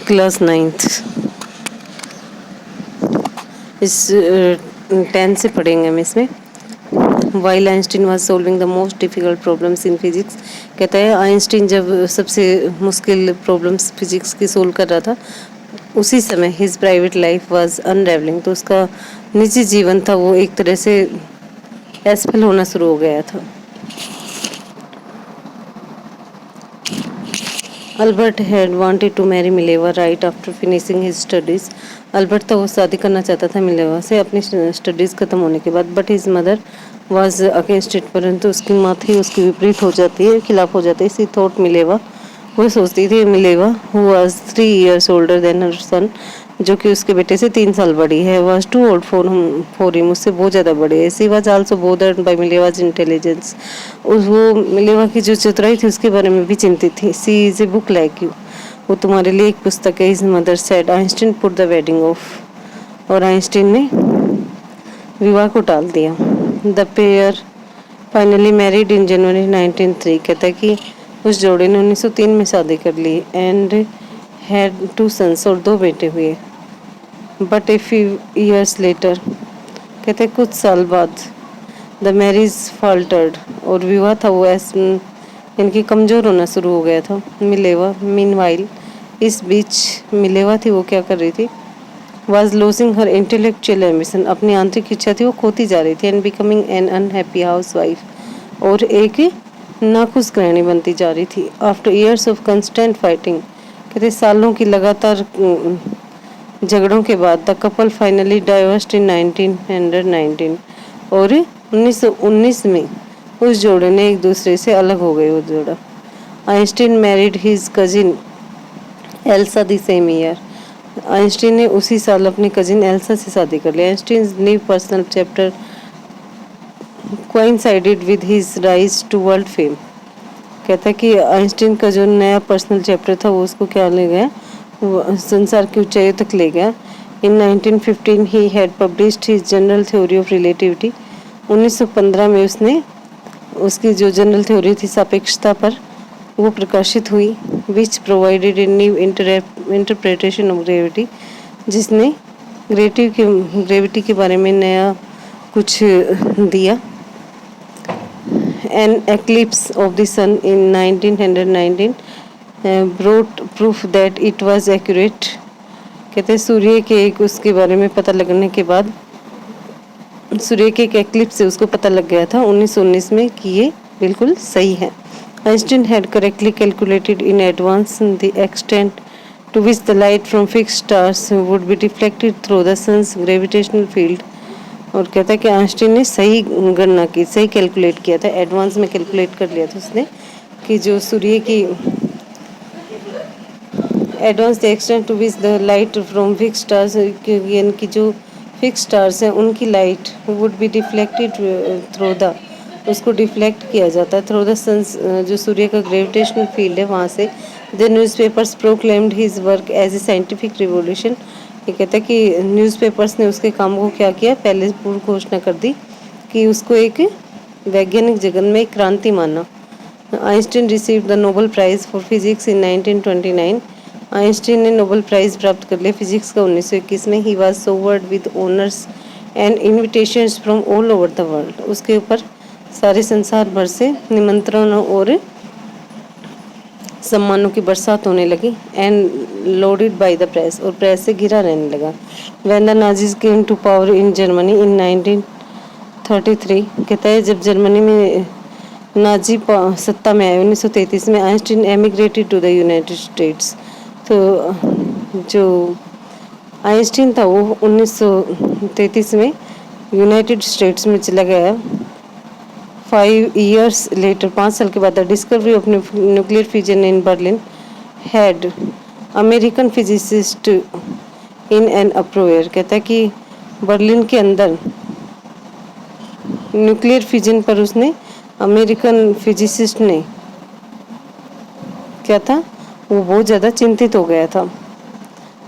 Class ninth. इस 10 से पढ़ेंगे हम इसमें। While Einstein was solving the most difficult problems in physics. कहता है आइंस्टीन जब सबसे मुश्किल प्रॉब्लम्स फिजिक्स की सोल्व कर रहा था, उसी समय his private life was unravelling. तो उसका निजी जीवन था वो एक तरह से असफल होना शुरू हो गया था। Albert had wanted to marry Mileva right after finishing his studies. Albert था वो शादी करना चाहता था मिलेवा से अपनी स्टडीज खत्म होने के बाद, but his mother was against it. परंतु उसकी माँ थी उसकी विपरीत हो जाती है, खिलाफ हो जाती है। सी थॉट मिलेवा, वो सोचती थी Mileva who was 3 years older than her son, जो कि उसके बेटे से 3 साल बड़ी है, was too old for him, उससे बहुत ज़्यादा बड़ी है। She was also bothered by Mileva's intelligence, उस वो मिलेवा की जो चतुराई थी उसके बारे में भी चिंतित थी। She is a book like you, वो तुम्हारे लिए एक पुस्तक है। His mother said Einstein put the wedding off, और आइंस्टीन ने विवाह को टाल दिया। The pair finally married in January 1903। कहता है कि उस जोड़े ने 1903 में शादी कर ली एंड हैड 2 sons, और 2 बेटे हुए। But a few years later, कहते कुछ साल बाद, द मैरिज फॉल्टर्ड, और विवाह था वो इनकी कमज़ोर होना शुरू हो गया था। मिलेवा मीनवाइल, इस बीच मिलेवा थी वो क्या कर रही थी, was losing her intellectual ambition, अपनी आंतरिक इच्छा थी वो खोती जा रही थी, and becoming an unhappy housewife, और एक नाखुश गृहिणी बनती जा रही थी। After years of constant fighting, कहते सालों की लगातार झगड़ों के बाद, the couple finally divorced in 1919, और 1919 में उस जोड़े ने एक दूसरे से अलग हो गए। वो जोड़ा Einstein married his cousin Elsa the same year. Einstein ने उसी साल अपनी कजिन एल्सा से शादी कर ली। Einstein new personal chapter coincided with his rise to world fame। कहता है कि आइंस्टीन का जो नया पर्सनल चैप्टर था वो उसको क्या ले गया, संसार की ऊंचाइयों तक ले गया। इन 1915 he had published his general theory of relativity. 1915 में उसने उसकी जो जनरल थ्योरी थी सापेक्षता पर, वो प्रकाशित हुई। Which provided a new interpretation of gravity, जिसने ग्रेविटी के बारे में नया कुछ दिया। An eclipse of the sun in 1919 brought proof that it was accurate। कहते हैं सूर्य के एक उसके बारे में पता लगने के बाद, सूर्य के एक एक्लिप्स से उसको पता लग गया था 1919 में कि ये बिल्कुल सही है। Einstein had correctly calculated in advance the extent to which the light from fixed stars would be deflected through the sun's gravitational field। और कहता है कि आइंस्टीन ने सही गणना की, सही कैलकुलेट किया था, एडवांस में कैलकुलेट कर लिया था उसने कि जो सूर्य की advance the extent to which the light from fix stars, यानी कि जो फिक्स स्टार्स हैं उनकी light would be deflected through the, उसको डिफ्लेक्ट किया जाता है थ्रू द सन्स, जो सूर्य का ग्रेविटेशनल फील्ड है वहाँ से। The newspapers proclaimed his work as a scientific revolution. ये कहता है कि न्यूज़पेपर्स ने उसके काम को क्या किया, पहले पूर्व घोषणा कर दी कि उसको एक वैज्ञानिक जगत में एक क्रांति माना। Einstein received the Nobel prize for physics in 1929। Einstein ने नोबेल प्राइज़ प्राप्त कर लिया फिजिक्स का 1921 में। He was showered with honours and invitations from all over the world. उसके ऊपर सारे संसार भर से निमंत्रणों और सम्मानों की बरसात होने लगी। And lauded by the press, और प्रेस से घिरा रहने लगा। When the Nazis came to power in Germany in 1933, कहता है जब जर्मनी में नाजी सत्ता में आए 1933 में, Einstein emigrated to the United States. तो जो आइंस्टीन था वो 1933 में यूनाइटेड स्टेट्स में चला गया। 5 years later, 5 साल के बाद, the discovery of nuclear fusion in Berlin had American physicist in an uproar. कहता है कि बर्लिन के अंदर न्यूक्लियर फ्यूजन पर उसने अमेरिकन फिजिसिस्ट ने क्या था, वो बहुत ज़्यादा चिंतित हो गया था।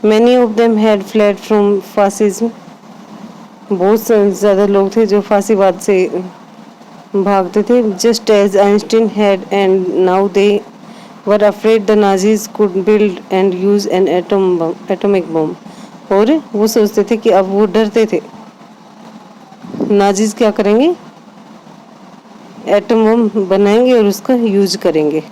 Many of them had fled from fascism, बहुत ज़्यादा लोग थे जो फांसीवाद से भागते थे। Just as Einstein had, and now they were afraid the Nazis could build and use an atomic bomb. और वो सोचते थे कि अब वो डरते थे, नाजीज क्या करेंगे, एटम बम बनाएंगे और उसका यूज करेंगे।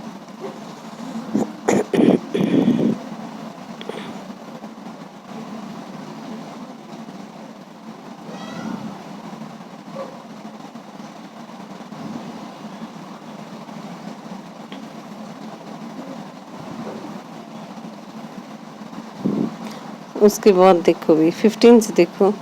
उसके बाद देखो भी 15 से देखो।